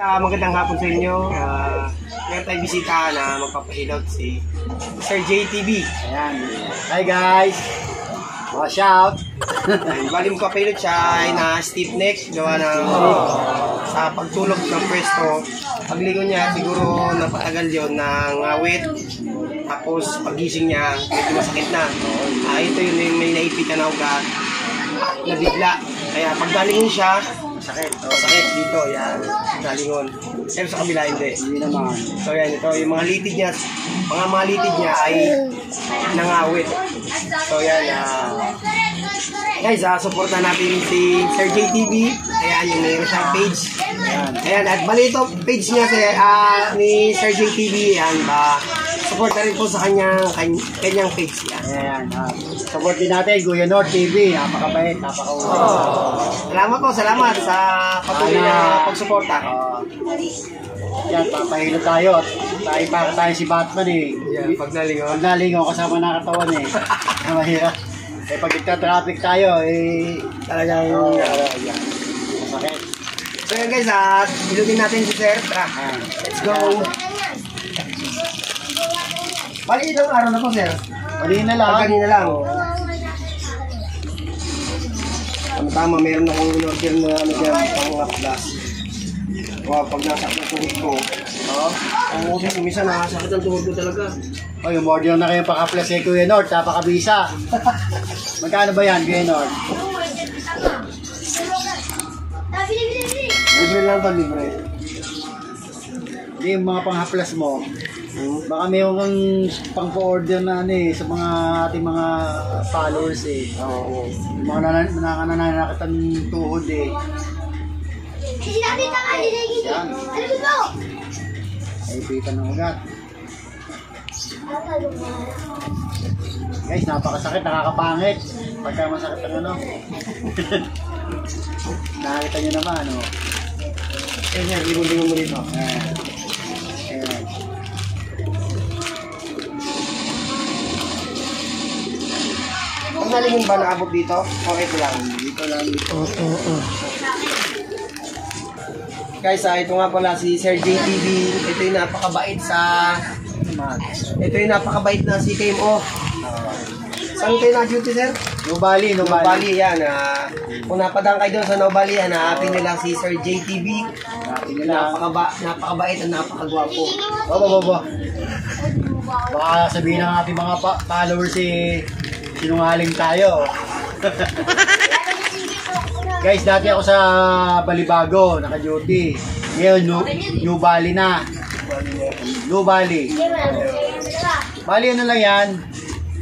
Magandang hapon sa inyo. Meron tayong bisita na magpapahilot si Sir JTV. Ayan. Hi guys! Watch out! Bali magpapahilot siya ay na stiff neck. Gawa ng sa pagtulog ng pwesto. Paglingon niya siguro napatagal yon ng wet. Tapos pagising niya medyo masakit na. Ito yun may naipitan na ugat na bigla. Kaya pag nalingon siya, sakit dito, yan, nalingon. Pero sa kabila hindi naman. So yan, ito yung mga litid niya ay nangawit. So yan, guys, supportan natin si Sir JTV. Ayan, yung mayroon siyang page. Ayan, at bali ito page niya ni Sir JTV. Ayan, support na rin po sa kanyang page yan. Ayan, support din natin Kuya Nord TV. Napakabait, Salamat sa patuloy na pagsuporta. Yan, papahilo tayo. Tayo si Batman eh. Yan, pag nalingon kasama nakatawan eh. Mahirap. Eh pag nagka-traffic tayo eh talagang masakit. So yan guys, hilutin natin si Sir. Tara, let's go. Bali ilang araw na po, Sir? Kanina lang. Kanina lang. Tama, meron akong in-order na dyan, pang-plus. Pag nasakit ang tuhod ko, minsan nakasakit ang tuhod ko talaga. Yung order na kayo paka-plus kay Kuya Nord, napakabisa. Magkano ba yan, Kuya Nord? Libre lang to, libre. Hindi, yung mga pang-plus mo, baka mayroon kang pang-order na sa mga ating mga followers eh. Oo. Yung mga nananakit ang tuhod eh. Yan. Ay, pitan ng ugat. Guys, napakasakit, nakakapangit. Pagka masakit ang nakakita nyo naman, Ayan, libong-libong mo dito. Ayan. Ang nalingon ba naabot dito? Okay ko lang. Dito lang. Guys, ito nga pala si Sir JTV. Ito yung napakabait na si KMO. Saan kayo na-duty, Sir? Nubali. Yan. Kung napadang kayo doon sa Nubali, hanapin nyo lang si Sir JTV. Napakabait at napakagwapo. Baka sabihin ng ating mga followers sinungaling tayo. Guys, dati ako sa Balibago, naka-duty. Ngayon, New Bali na. New Bali. Bali, ano lang yan?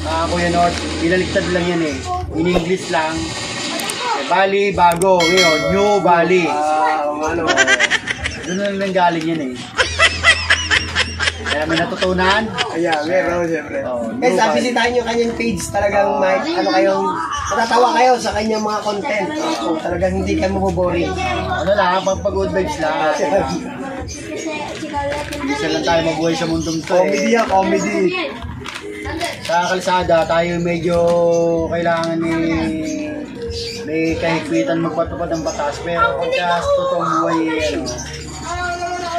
Kuya Nord, binaliktad lang yan eh. In English lang. Bali, bago. Ngayon, New Bali. Doon na lang galing yan eh. Kaya may natutunan? Ayan, meron siyempre. Guys, bisitahin nyo kanyang page. Talagang matatawa kayo sa kanyang mga content. So, talagang hindi kayo maboboring. Ano lang, pag-good vibes lang. Hindi lang tayo mabuhay sa mundong to eh. Comedy. Sa kalsada, tayo medyo kailangan may kahigpitan magpatupad ng batas. Pero pagka sa totoong buhay,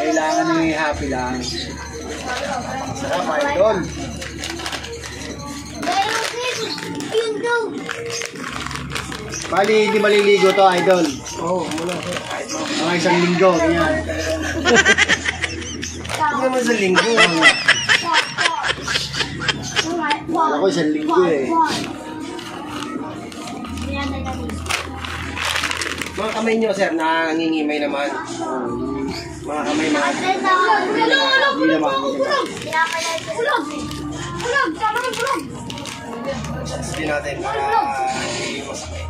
kailangan happy lang. Sarap, idol. Bali, hindi maliligo to, idol. Muna. Mga isang linggo, ganyan. Hindi naman sa linggo. Ako, isang linggo eh. Mga kamay nyo, Sir, nangingimay naman. Mga kamay mga. Hindi naman. Hindi natin para hindi masakit.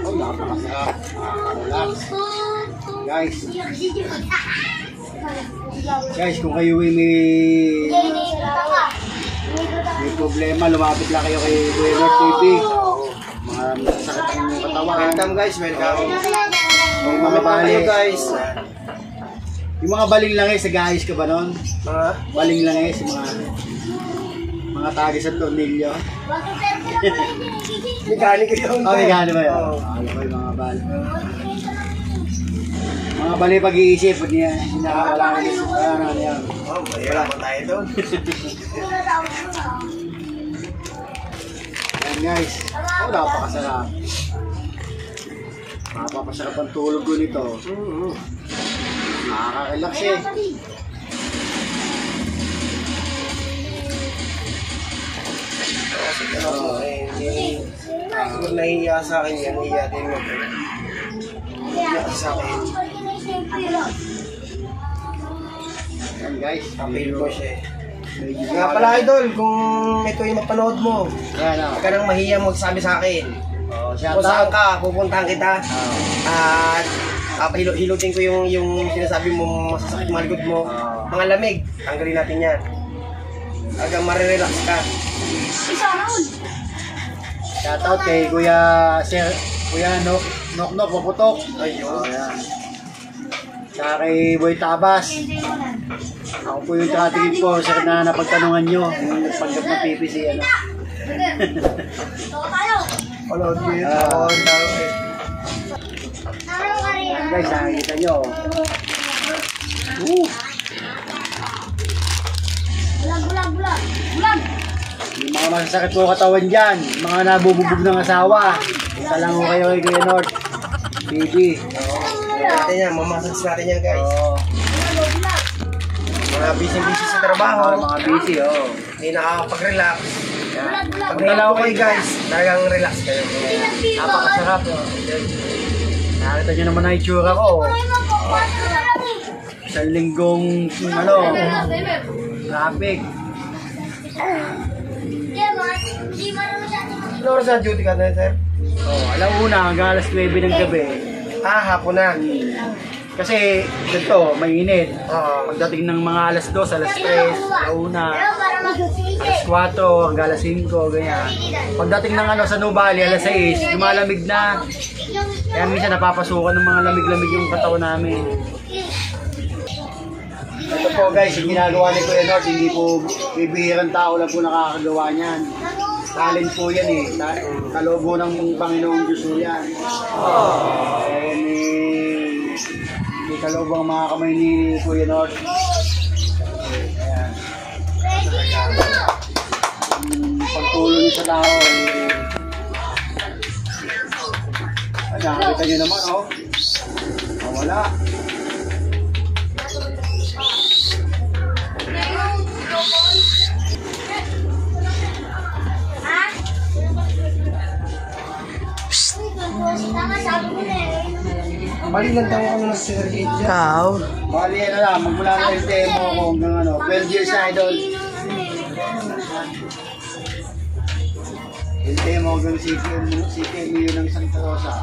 Napakasarap. Relax. Guys, kung kayo may problema, lumapit lang kayo kay Kuya Nord TV. Mga masasakit ang katawan. Welcome guys, welcome. May mga bali. Guys. Yung mga baling langis, guys ka ba nun? Baling langis, mga tagis at tornilyo. Mekaniko yun. Mekaniko ba yun? Alam ko yung mga bal. Mga Mga bali pag-iisip, hindi nakakala na yan. Oh, wala pa tayo doon. Ayan guys, napakasarap. Napapasarap ang tulog ko nito. Nakaka-relax eh. Siguro nahihiya sa akin yan, nahihiya din mo. Nahihiya sa akin. Ayan guys, Kapil ko siya eh. medyo Nga pala idol, kung ito yung mapanood mo, Ayan huwag ka nang mahiya magsabi sa akin. shout Kung saan out. ka, pupuntahan kita. At hilutin ko yung sinasabi mo, masasakit mga likod mo. Mga lamig, tanggalin natin yan. Hanggang marirelax ka. Shout out kay Kuya Sir, Kuya Nok Puputok. Ayun. Ayan. Saka kay Boy Tabas. Ako po yung takatingin po sa na napagtanungan nyo. Yung nagpanggap ng PPC. Ano. Panood ko yun. Ako, Ayan guys, nakikita nyo. Yung mga masasakit po katawan dyan, mga nabububog ng asawa. Punta lang ko kayo kay Kuya North. Baby. natin yan, mamassage natin yan guys. Oo. Mga busy-busy sa trabaho. Mga busy, oo. Hindi nakakapag-relax. Yan. Pag nalaw kayo guys, talagang relax kayo. Napakasarap. Nakita nyo naman na itsura ko. Isang linggong, traffic. Ano oras na duty ka na, sir? Alauna, hanggang alas 9 ng gabi. Hapon na. Kasi dito, mainit. Oo. Pagdating ng mga alas 2, alas 3, alauna, alas 4, hanggang alas 5, ganyan. Pagdating ng sa Nubali, alas 6, lumalamig na. Kaya minsan napapasukan ng mga lamig-lamig yung katawan namin. Ito po guys, yung ginagawa ni Kuya North, hindi po bibihirang tao lang po nakakagawa niyan. Talent po yan eh. Kalobo ng Panginoong Diyos po yan. May kaloob ang mga kamay ni Kuya North. Ayan. Pagtulong niyo sa tao. Nakakita niyo naman, oh. Wala. Bali lang tayo kami ng sergate dyan. Bali, magmula ng LTMO ko hanggang 12 years na idol. LTMO hanggang CKMU ng Santa Rosa.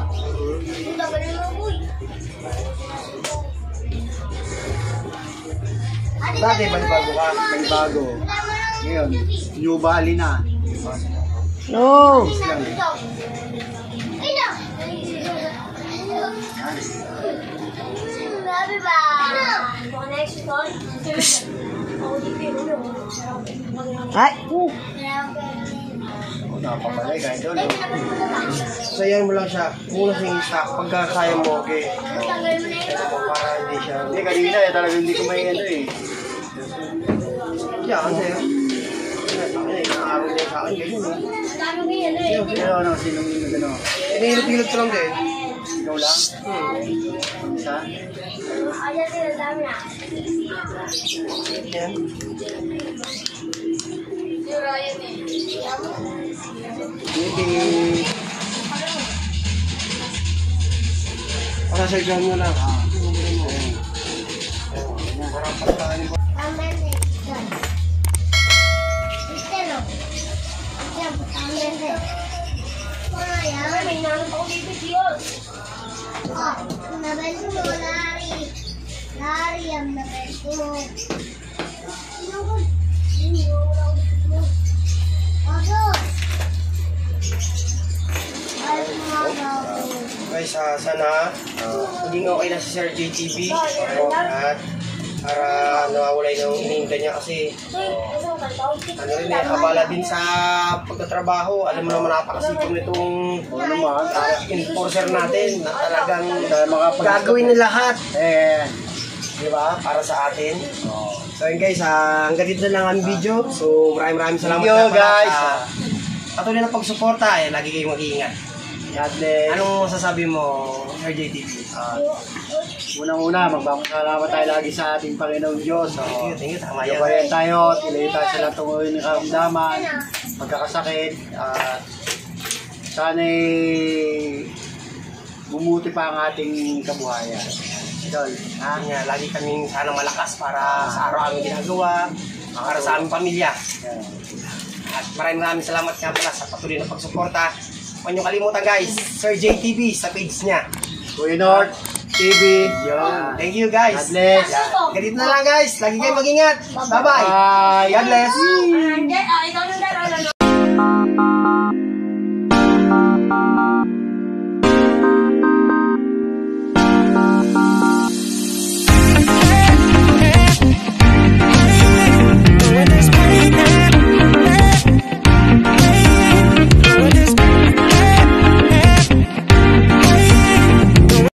Dati, balibago ka. Bago. Ngayon, New Valley na. No! Ay! Napapalay ka idol. Sayan mo lang siya. Muna siyang stock. Pagka kaya mo, okay. Ito mo, para hindi siya... Hindi, kanina talagang hindi ko may eh. Yeah, kasi... Nakakaroon niya sa akin. Ganyan eh. Sinong gano'n? Hinihilot-hilot ko lang din. Ikaw lang? Isa? Yan. Hindi. Pasasagyan mo lang. Parang pagkain mo. Lari ang nabeto. Guys, sana maging okay na si Sir JTV at para nawawala yung ininda niya kasi ano rin eh, abala din sa pagtatrabaho. Alam mo naman napakasipag nitong enforcer natin na talagang gagawin ng lahat. Di ba? Para sa atin. So yun guys, hanggang dito na lang ang video. So maraming salamat Thank you, guys. sa patuloy na pagsuporta. Lagi kayong mag-iingat. God bless. Anong masasabi mo, Sir JTV? Unang-una, magpapasalamat tayo lagi sa ating Panginoong Diyos. Thank you, tama yan. Gabayan tayo, ilayo tayo sa lahat ng karamdaman, pagkakasakit, at sana'y bumuti pa ang ating kabuhayan. Idol, ha? Nga, lagi kaming sana malakas para sa araw-araw ginagawa, para sa aming pamilya. At maraming salamat nga pala sa patuloy na pagsuporta. Huwag niyo kalimutan guys, Sir JTV sa page niya. Kuya North TV. Thank you guys. God bless. Ganito na lang guys, lagi kayong mag-ingat. Bye-bye. Bye. God bless. Ikaw